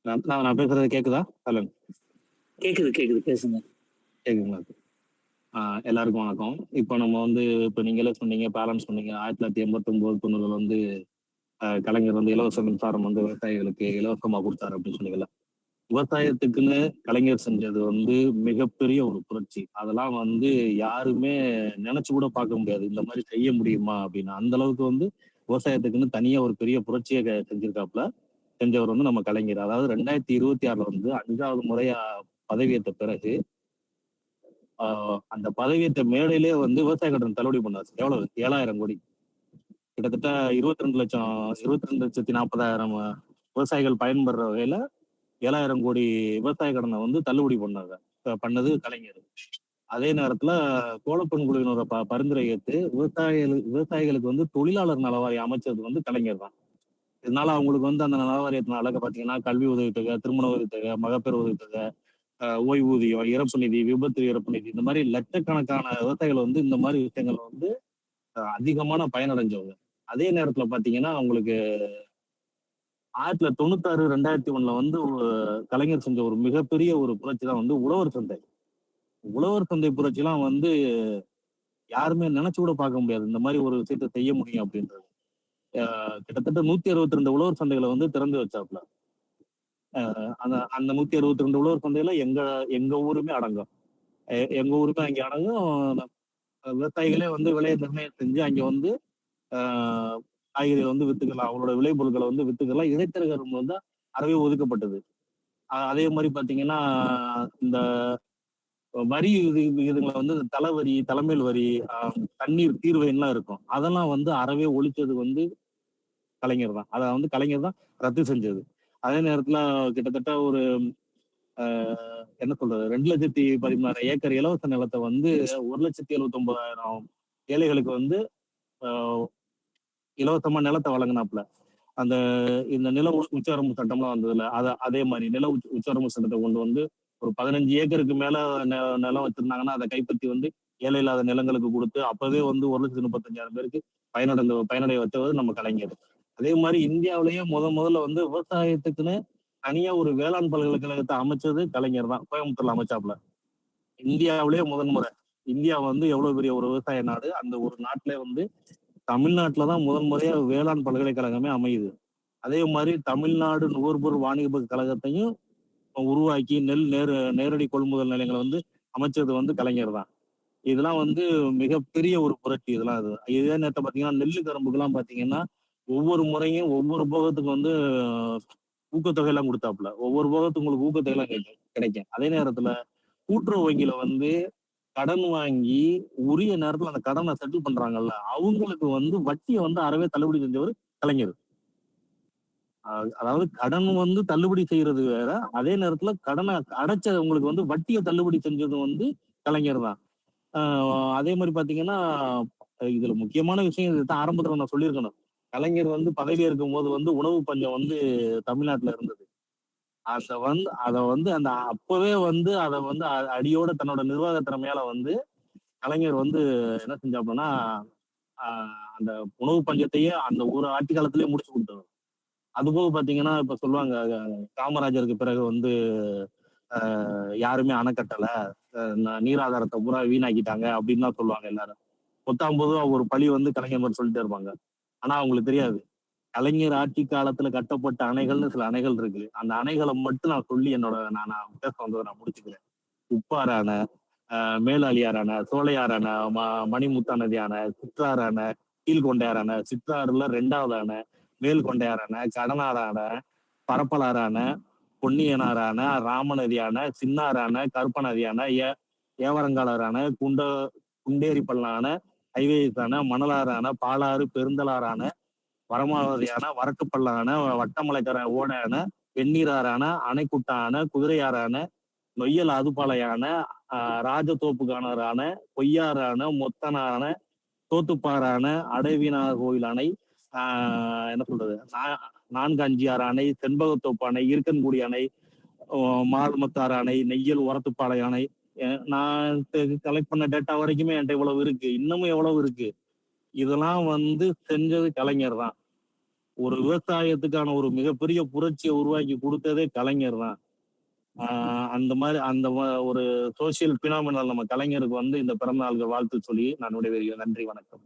நான் பேசுறது கேக்குதா? சொல்லுங்க. கேக்குது கேக்குது பேசுங்க. கேக்குங்களா? எல்லாருக்கும் வணக்கம். இப்போ நம்ம வந்து இப்போ நீங்களே சொன்னீங்க, பேரண்ட்ஸ் சொன்னீங்க 1989, 90 வந்து கலைஞர் வந்து இலவச மின்சாரம் வந்து விவசாயிகளுக்கு இலவசமா கொடுத்தாரு அப்படின்னு சொன்னீங்கல்ல. விவசாயத்துக்குன்னு கலைஞர் செஞ்சது வந்து மிகப்பெரிய ஒரு புரட்சி. அதெல்லாம் வந்து யாருமே நினைச்சு கூட பார்க்க முடியாது. இந்த மாதிரி செய்ய முடியுமா அப்படின்னு. அந்த அளவுக்கு வந்து விவசாயத்துக்குன்னு தனியா ஒரு பெரிய புரட்சியை செஞ்சிருக்காப்புல. செஞ்சவர் வந்து நம்ம கலைஞர். அதாவது 2026 வந்து 5வது முறையா பதவியேற்ற பிறகு அந்த பதவியேற்ற மேடையிலே வந்து விவசாய கடன் தள்ளுபடி பண்ணாரு. எவ்வளவு? 7,000 கோடி. கிட்டத்தட்ட 22,40,000 விவசாயிகள் பயன்பெற வகையில 7,000 கோடி விவசாய கடனை வந்து தள்ளுபடி பண்ணாங்க. பண்ணது கலைஞர். அதே நேரத்துல கோலப்பெண் குழுவினரோட பரிந்துரை ஏற்று விவசாயிகளுக்கு வந்து தொழிலாளர் நல வாரியம் அமைச்சது வந்து கலைஞர் தான். இதனால அவங்களுக்கு வந்து அந்த நல வாரியத்தினால பாத்தீங்கன்னா கல்வி உதவித்தொகை, திருமண உதவித்தொகை, மகப்பேறு உதவித்தொகை, ஓய்வூதியம், இறப்பு நிதி, விபத்து இறப்பு நிதி, இந்த மாதிரி லட்சக்கணக்கான விவசாயிகள் வந்து இந்த மாதிரி விஷயங்கள் வந்து அதிகமான பயனடைஞ்சவங்க. அதே நேரத்துல பாத்தீங்கன்னா அவங்களுக்கு 1996, 2001 வந்து கலைஞர் செஞ்ச ஒரு மிகப்பெரிய ஒரு புரட்சி தான் வந்து உழவர் சந்தை. உழவர் சந்தை புரட்சி எல்லாம் வந்து யாருமே நினைச்சு கூட பார்க்க முடியாது. இந்த மாதிரி ஒரு விஷயத்த செய்ய முடியும் அப்படின்றது. கிட்டத்தட்ட 162 உழவர் சந்தைகளை வந்து திறந்து வச்சாப்ல. அந்த அந்த 162 உழவர் சந்தையில எங்க எங்க ஊருமே அடங்கும். எங்க ஊருமே அங்க அடங்கும். விவசாயிகளே வந்து விலையை நிர்ணயம் செஞ்சு அங்க வந்து காய்கறிகளை வந்து வித்துக்கலாம், அவங்களோட விளைபொருட்களை வந்து வித்துக்கலாம். இடைத்தரகர்கள் வந்து அறவே ஒதுக்கப்பட்டது. அதே மாதிரி பாத்தீங்கன்னா இந்த வரி விகிதங்களை வந்து தலைவரி, தலைமையில் வரி, தண்ணீர் தீர்வைலாம் இருக்கும். அதெல்லாம் வந்து அறவே ஒழிச்சது வந்து கலைஞர் தான். அதை வந்து கலைஞர் தான் ரத்து செஞ்சது. அதே நேரத்துல கிட்டத்தட்ட ஒரு என்ன சொல்றது 2,16,000 ஏக்கர் இலவச நிலத்தை வந்து 1,79,000 ஏழைகளுக்கு வந்து இலவசமா நிலத்தை வழங்கினாப்ல. அந்த இந்த நில உச்சவரம்பு சட்டம்லாம் வந்ததுல அதே மாதிரி நில உச்சவரம்பு சட்டத்தை கொண்டு வந்து ஒரு 15 ஏக்கருக்கு மேல நிலம் வச்சிருந்தாங்கன்னா அதை கைப்பற்றி வந்து ஏழை இல்லாத நிலங்களுக்கு கொடுத்து அப்பவே வந்து 1,35,000 பேருக்கு பயனடைய வச்சவர் நம்ம கலைஞர். அதே மாதிரி இந்தியாவிலேயே முதல்ல வந்து விவசாயத்துக்குன்னு தனியா ஒரு வேளாண் பல்கலைக்கழகத்தை அமைச்சது கலைஞர் தான். கோயம்புத்தூர்ல அமைச்சாப்ல. இந்தியாவிலேயே முதன்முறை. இந்தியா வந்து எவ்வளவு பெரிய ஒரு விவசாய நாடு. அந்த ஒரு நாட்டிலே வந்து தமிழ்நாட்டுலதான் முறையா வேளாண் பல்கலைக்கழகமே அமையுது. அதே மாதிரி தமிழ்நாடு நுகர்பொருள் வாணிப கழகத்தையும் உருவாக்கி நேரடி கொள்முதல் நிலையங்களை வந்து அமைச்சது வந்து கலைஞர் தான். இதெல்லாம் வந்து மிகப்பெரிய ஒரு புரட்சி. இதெல்லாம் இதே நேரத்தை பாத்தீங்கன்னா நெல்லு கரும்புக்கு எல்லாம் பாத்தீங்கன்னா ஒவ்வொரு முறையும் ஒவ்வொரு போகத்துக்கு வந்து ஊக்கத்தொகை எல்லாம் கொடுத்தாப்புல. ஒவ்வொரு போகத்துக்கு உங்களுக்கு ஊக்கத்தொகை எல்லாம் கிடைக்கும். அதே நேரத்துல கூட்டுறவு வங்கியில வந்து கடன் வாங்கி உரிய நேரத்துல அந்த கடனை செட்டில் பண்றாங்கல்ல, அவங்களுக்கு வந்து வட்டியை வந்து அறவே தள்ளுபடி செஞ்சவர் கலைஞர். அதாவது கடன் வந்து தள்ளுபடி செய்யறது வேற, அதே நேரத்துல கடனை அடைச்ச உங்களுக்கு வந்து வட்டியை தள்ளுபடி செஞ்சது வந்து கலைஞர் தான். அதே மாதிரி பாத்தீங்கன்னா இதுல முக்கியமான விஷயம் இதுதான் ஆரம்பத்துல நான் சொல்லியிருக்கணும். கலைஞர் வந்து பதவி இருக்கும் போது வந்து உணவு பஞ்சம் வந்து தமிழ்நாட்டுல இருந்தது. அத வந்து அந்த அப்பவே வந்து அதை வந்து அடியோட தன்னோட நிர்வாக திறமையால வந்து கலைஞர் வந்து என்ன செஞ்சாப்லன்னா அந்த உணவு பஞ்சத்தையே அந்த ஒரு ஆட்சி காலத்திலேயே முடிச்சு கொடுத்தாரு. அதுபோக பாத்தீங்கன்னா இப்ப சொல்லுவாங்க காமராஜருக்கு பிறகு வந்து யாருமே அணை கட்டல, நீராதாரத்தை பூரா வீணாக்கிட்டாங்க அப்படின்னு தான் சொல்லுவாங்க எல்லாரும். 19 ஒரு பழி வந்து கலைஞர் சொல்லிட்டே இருப்பாங்க. ஆனா அவங்களுக்கு தெரியாது கலைஞர் ஆட்சி காலத்துல கட்டப்பட்ட அணைகள்னு சில அணைகள் இருக்கு. அந்த அணைகளை மட்டும் நான் சொல்லி நான் பேச வந்ததை நான் முடிச்சுக்கிறேன். உப்பாறு அணை, மேலாளியார் அணை, சோலையார் அணை, மணிமுத்தா நதி அணை, சிற்றாறு அணை, கீழ்கொண்டையார் அணை, சிற்றாறுல 2வது அணை, மேல்கொண்டையார் அணை, கடனாறு அணை, பரப்பலாறு அணை, பொன்னியனார் அணை, ராமநதி அணை, சின்னாறு அணை, கருப்பநதி அணை, ஏவரங்காலர் அணை, குண்டேரி பள்ளம் அணை, ஹைவேஸ் அணை, மணலாறு அணை, பாலாறு, பெருந்தலாறு அணை, வரமாவதி அணை, வரட்டுப்பள்ள அணை, வட்டமலைக்கரை ஓடை அணை, வெந்நீராறு அணை, அணைக்குட்டா அணை, குதிரையாறு அணை, நொய்யல் அதுபாளைய அணை, ராஜதோப்புக்கான அணை, பொய்யாறு அணை, மொத்தன அணை, தோத்துப்பாறை அணை, அடைவினார் கோயில் அணை, என்ன சொல்றது நான்காஞ்சியாறு அணை, செண்பகத்தோப்பு அணை, இருக்கன்குடி அணை, மாதமத்தாறு அணை, நெய்யல் உரத்துப்பாளை அணை. நான் கலெக்ட் பண்ண டேட்டா வரைக்குமே என்கிட்ட இவ்வளவு இருக்கு. இன்னமும் எவ்வளவு இருக்கு. இதெல்லாம் வந்து செஞ்சது கலைஞர் தான். ஒரு விவசாயத்துக்கான ஒரு மிகப்பெரிய புரட்சியை உருவாக்கி கொடுத்ததே கலைஞர் தான். அந்த மாதிரி ஒரு சோசியல் பினாமினல் நம்ம கலைஞருக்கு வந்து இந்த பிறந்த நாளுக்கு வாழ்த்து சொல்லி நான் விடைபெறுகிறேன். நன்றி, வணக்கம்.